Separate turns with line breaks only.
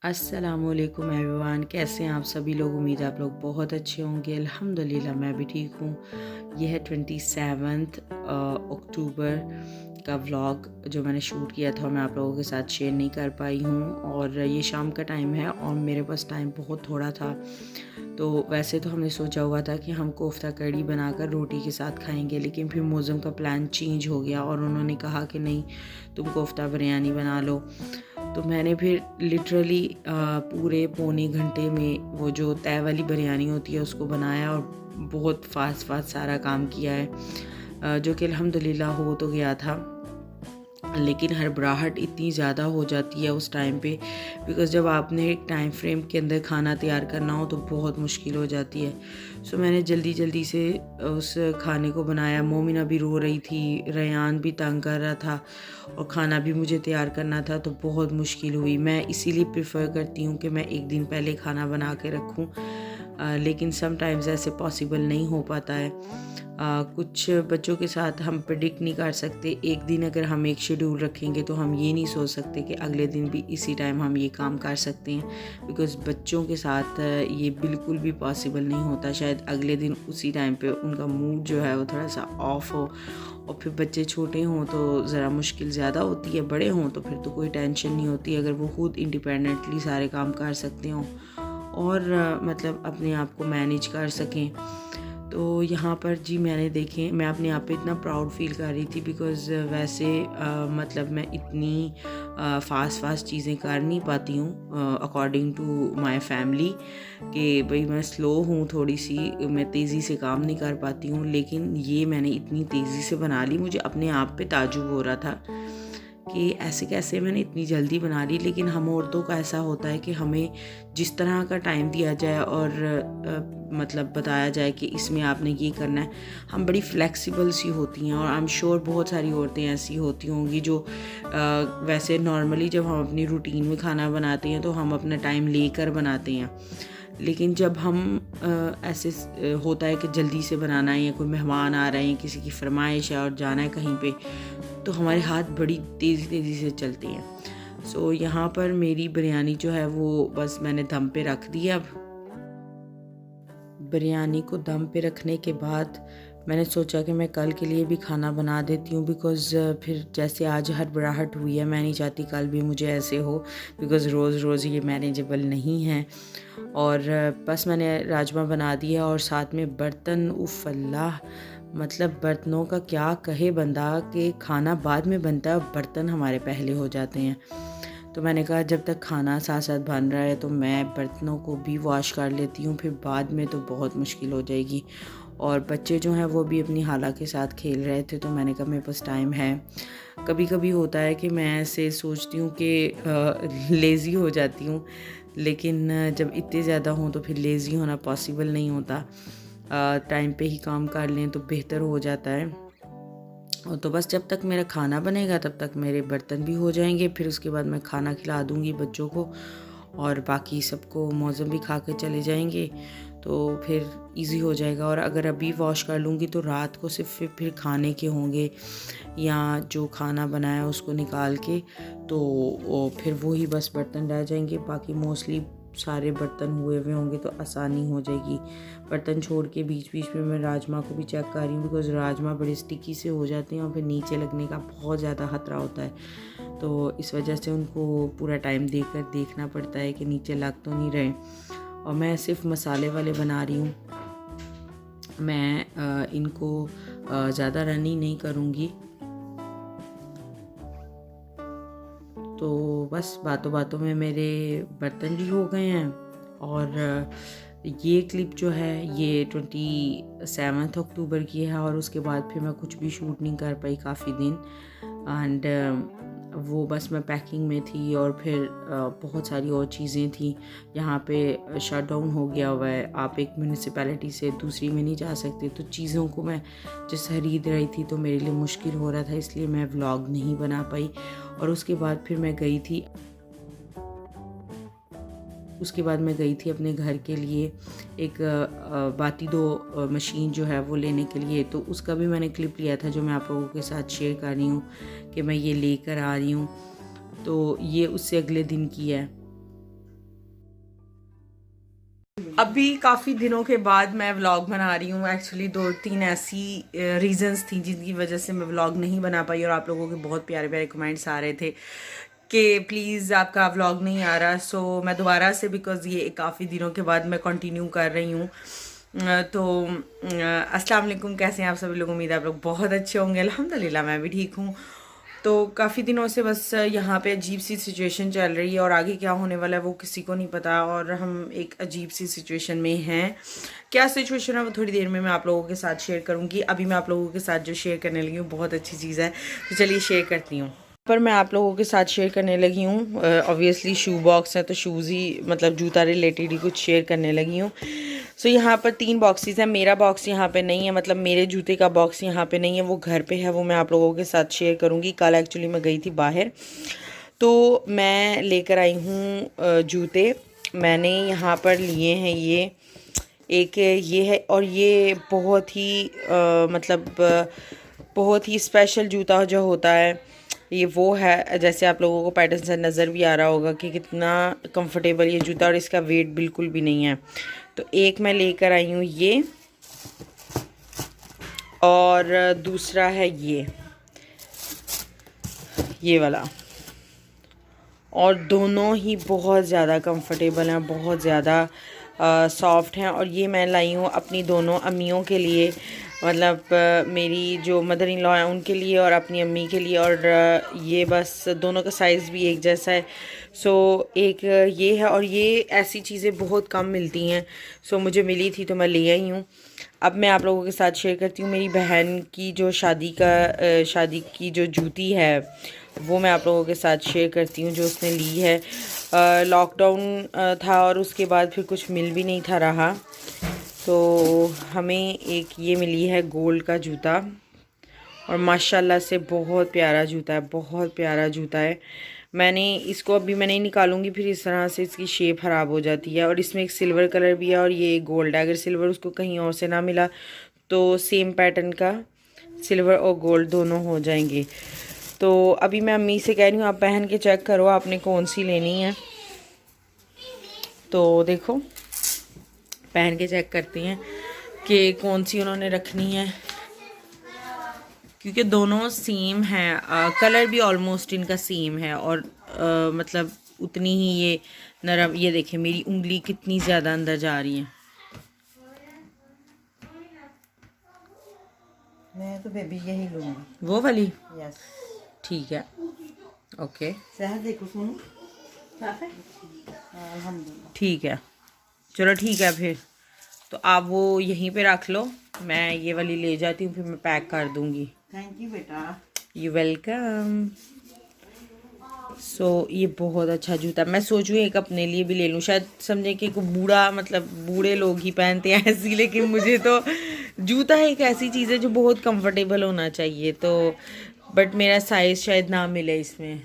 अस्सलामुअलैकुम एवरीवन, कैसे हैं आप सभी लोग। उम्मीद है आप लोग बहुत अच्छे होंगे। अल्हम्दुलिल्लाह मैं भी ठीक हूँ। यह है 27 अक्टूबर का व्लॉग जो मैंने शूट किया था, मैं आप लोगों के साथ शेयर नहीं कर पाई हूँ। और ये शाम का टाइम है और मेरे पास टाइम बहुत थोड़ा था। तो वैसे तो हमने सोचा हुआ था कि हम कोफ्ता कड़ी बनाकर रोटी के साथ खाएंगे, लेकिन फिर मौसम का प्लान चेंज हो गया और उन्होंने कहा कि नहीं, तुम कोफ्ता बिरयानी बना लो। तो मैंने फिर लिटरली पूरे पौने घंटे में वो जो तय वाली बिरयानी होती है उसको बनाया और बहुत फास्ट फास्ट सारा काम किया है, जो कि अल्हम्दुलिल्लाह हो तो गया था। लेकिन हड़बड़ाहट इतनी ज़्यादा हो जाती है उस टाइम पे, बिकॉज़ जब आपने एक टाइम फ्रेम के अंदर खाना तैयार करना हो तो बहुत मुश्किल हो जाती है। सो मैंने जल्दी जल्दी से उस खाने को बनाया। मोमिना भी रो रही थी, रेयान भी तंग कर रहा था और खाना भी मुझे तैयार करना था, तो बहुत मुश्किल हुई। मैं इसीलिए प्रेफर करती हूँ कि मैं एक दिन पहले खाना बना के रखूँ, लेकिन समटाइम्स ऐसे पॉसिबल नहीं हो पाता है। कुछ बच्चों के साथ हम प्रेडिक्ट नहीं कर सकते। एक दिन अगर हम एक शेड्यूल रखेंगे तो हम ये नहीं सोच सकते कि अगले दिन भी इसी टाइम हम ये काम कर सकते हैं, बिकॉज़ बच्चों के साथ ये बिल्कुल भी पॉसिबल नहीं होता। शायद अगले दिन उसी टाइम पे उनका मूड जो है वो थोड़ा सा ऑफ हो, और फिर बच्चे छोटे हों तो ज़रा मुश्किल ज़्यादा होती है, बड़े हों तो फिर तो कोई टेंशन नहीं होती अगर वो खुद इंडिपेंडेंटली सारे काम कर सकते हों और मतलब अपने आप को मैनेज कर सकें। तो यहाँ पर जी मैंने देखें, मैं अपने आप पे इतना प्राउड फील कर रही थी, बिकॉज़ वैसे मतलब मैं इतनी फ़ास्ट चीज़ें कर नहीं पाती हूँ अकॉर्डिंग टू माय फैमिली, कि भाई मैं स्लो हूँ थोड़ी सी, मैं तेज़ी से काम नहीं कर पाती हूँ। लेकिन ये मैंने इतनी तेज़ी से बना ली, मुझे अपने आप पे ताज्जुब हो रहा था कि ऐसे कैसे मैंने इतनी जल्दी बना ली। लेकिन हम औरतों का ऐसा होता है कि हमें जिस तरह का टाइम दिया जाए और मतलब बताया जाए कि इसमें आपने ये करना है, हम बड़ी फ्लेक्सिबल सी होती हैं। और आई एम श्योर बहुत सारी औरतें ऐसी होती होंगी जो वैसे नॉर्मली जब हम अपनी रूटीन में खाना बनाते हैं तो हम अपना टाइम लेकर बनाते हैं, लेकिन जब हम ऐसे होता है कि जल्दी से बनाना है या कोई मेहमान आ रहे हैं, किसी की फरमाइश है और जाना है कहीं पे, तो हमारे हाथ बड़ी तेज़ी से चलते हैं। सो यहाँ पर मेरी बिरयानी जो है वो बस मैंने दम पे रख दी। अब बिरयानी को दम पे रखने के बाद मैंने सोचा कि मैं कल के लिए भी खाना बना देती हूँ, बिकॉज़ फिर जैसे आज हड़बड़ाहट हुई है, मैं नहीं चाहती कल भी मुझे ऐसे हो, बिकॉज़ रोज़ रोज़ ये मैनेजेबल नहीं है। और बस मैंने राजमा बना दिया और साथ में बर्तन, उफ़ अल्लाह, मतलब बर्तनों का क्या कहे बंदा कि खाना बाद में बनता है और बर्तन हमारे पहले हो जाते हैं। तो मैंने कहा जब तक खाना साथ साथ बन रहा है तो मैं बर्तनों को भी वॉश कर लेती हूँ, फिर बाद में तो बहुत मुश्किल हो जाएगी। और बच्चे जो हैं वो भी अपनी खाला के साथ खेल रहे थे, तो मैंने कहा मेरे पास टाइम है। कभी कभी होता है कि मैं ऐसे सोचती हूँ कि लेज़ी हो जाती हूँ, लेकिन जब इतने ज़्यादा हों तो फिर लेज़ी होना पॉसिबल नहीं होता। टाइम पे ही काम कर लें तो बेहतर हो जाता है। और तो बस जब तक मेरा खाना बनेगा तब तक मेरे बर्तन भी हो जाएंगे, फिर उसके बाद मैं खाना खिला दूँगी बच्चों को और बाकी सबको मौज़म भी खा के चले जाएंगे, तो फिर इजी हो जाएगा। और अगर अभी वॉश कर लूँगी तो रात को सिर्फ फिर खाने के होंगे या जो खाना बनाया उसको निकाल के, तो फिर वही बस बर्तन रह जाएंगे। बाकी मोस्टली सारे बर्तन हुए हुए होंगे तो आसानी हो जाएगी। बर्तन छोड़ के बीच बीच में मैं राजमा को भी चेक कर रही हूँ, बिकॉज़ राजमा बड़े स्टिकी से हो जाते हैं और फिर नीचे लगने का बहुत ज़्यादा खतरा होता है। तो इस वजह से उनको पूरा टाइम देकर देखना पड़ता है कि नीचे लग तो नहीं रहे। और मैं सिर्फ मसाले वाले बना रही हूँ, मैं इनको ज़्यादा रनी नहीं करूँगी। तो बस बातों बातों में मेरे बर्तन भी हो गए हैं। और ये क्लिप जो है ये 27 अक्टूबर की है और उसके बाद फिर मैं कुछ भी शूट नहीं कर पाई काफ़ी दिन। एंड वो बस मैं पैकिंग में थी और फिर बहुत सारी और चीज़ें थी। यहाँ पे शट डाउन हो गया हुआ है, आप एक म्यूनिसिपैलिटी से दूसरी में नहीं जा सकते, तो चीज़ों को मैं जैसे खरीद रही थी तो मेरे लिए मुश्किल हो रहा था, इसलिए मैं व्लॉग नहीं बना पाई। और उसके बाद मैं गई थी अपने घर के लिए एक बाती दो मशीन जो है वो लेने के लिए, तो उसका भी मैंने क्लिप लिया था जो मैं आप लोगों के साथ शेयर कर रही हूँ कि मैं ये लेकर आ रही हूँ। तो ये उससे अगले दिन की है। अभी काफ़ी दिनों के बाद मैं व्लॉग बना रही हूँ। एक्चुअली 2-3 ऐसी रीज़न्स थी जिनकी वजह से मैं व्लॉग नहीं बना पाई, और आप लोगों के बहुत प्यारे प्यारे कमेंट्स आ रहे थे कि प्लीज़ आपका व्लॉग नहीं आ रहा। सो मैं दोबारा से, बिकॉज़ ये काफ़ी दिनों के बाद मैं कंटिन्यू कर रही हूँ। तो अस्सलाम वालेकुम, कैसे हैं आप सभी लोग? उम्मीद है आप लोग बहुत अच्छे होंगे। अल्हम्दुलिल्लाह मैं भी ठीक हूँ। तो काफ़ी दिनों से बस यहाँ पे अजीब सी सिचुएशन चल रही है, और आगे क्या होने वाला है वो किसी को नहीं पता, और हम एक अजीब सी सिचुएशन में हैं। क्या सिचुएशन है वो थोड़ी देर में मैं आप लोगों के साथ शेयर करूँगी। अभी मैं आप लोगों के साथ जो शेयर करने लगी हूँ बहुत अच्छी चीज़ है, तो चलिए शेयर करती हूँ। पर मैं आप लोगों के साथ शेयर करने लगी हूँ, ऑब्वियसली शू बॉक्स है तो शूज़ ही, मतलब जूता रिलेटेड ही कुछ शेयर करने लगी हूँ। सो यहाँ पर 3 बॉक्सेस हैं। मेरा बॉक्स यहाँ पे नहीं है, मतलब मेरे जूते का बॉक्स यहाँ पे नहीं है, वो घर पे है, वो मैं आप लोगों के साथ शेयर करूँगी। कल एक्चुअली मैं गई थी बाहर, तो मैं लेकर आई हूँ जूते। मैंने यहाँ पर लिए हैं ये एक ये है, और ये बहुत ही बहुत ही स्पेशल जूता जो होता है ये वो है। जैसे आप लोगों को पैटर्न से नज़र भी आ रहा होगा कि कितना कंफर्टेबल ये जूता, और इसका वेट बिल्कुल भी नहीं है। तो एक मैं लेकर आई हूँ ये, और दूसरा है ये वाला, और दोनों ही बहुत ज़्यादा कंफर्टेबल हैं, बहुत ज़्यादा सॉफ्ट हैं। और ये मैं लाई हूँ अपनी दोनों अम्मियों के लिए, मतलब मेरी जो मदर इन लॉ है उनके लिए और अपनी अम्मी के लिए, और ये बस दोनों का साइज़ भी एक जैसा है। सो एक ये है, और ये ऐसी चीज़ें बहुत कम मिलती हैं, सो मुझे मिली थी तो मैं ले आई हूँ। अब मैं आप लोगों के साथ शेयर करती हूँ मेरी बहन की जो शादी की जो जूती है, वो मैं आप लोगों के साथ शेयर करती हूँ जो उसने ली है। लॉकडाउन था और उसके बाद फिर कुछ मिल भी नहीं था रहा, तो हमें एक ये मिली है गोल्ड का जूता, और माशाल्लाह से बहुत प्यारा जूता है, बहुत प्यारा जूता है। मैंने इसको अभी मैं नहीं निकालूंगी, फिर इस तरह से इसकी शेप ख़राब हो जाती है। और इसमें एक सिल्वर कलर भी है और ये गोल्ड है। अगर सिल्वर उसको कहीं और से ना मिला तो सेम पैटर्न का सिल्वर और गोल्ड दोनों हो जाएंगे। तो अभी मैं अम्मी से कह रही हूँ आप पहन के चेक करो आपने कौन सी लेनी है। तो देखो पहन के चेक करती हैं कि कौन सी उन्होंने रखनी है, क्योंकि दोनों सेम हैं। कलर भी ऑलमोस्ट इनका सेम है, और मतलब उतनी ही ये नरम। ये देखें मेरी उंगली कितनी ज़्यादा अंदर जा रही है।
मैं तो बेबी यही लूँगी,
वो वाली।
यस
ठीक है, ओके
सहर देखो सुनो अल्हम्दुलिल्लाह।
ठीक है, चलो ठीक है फिर। तो आप वो यहीं पे रख लो, मैं ये वाली ले जाती हूँ, फिर मैं पैक कर दूँगी।
थैंक यू बेटा।
You welcome. सो ये बहुत अच्छा जूता, मैं सोचूँ एक अपने लिए भी ले लूँ। शायद समझे कि बूढ़ा, मतलब बूढ़े लोग ही पहनते हैं ऐसी, लेकिन मुझे तो जूता एक ऐसी चीज़ है जो बहुत कंफर्टेबल होना चाहिए। तो बट मेरा साइज़ शायद ना मिले इसमें।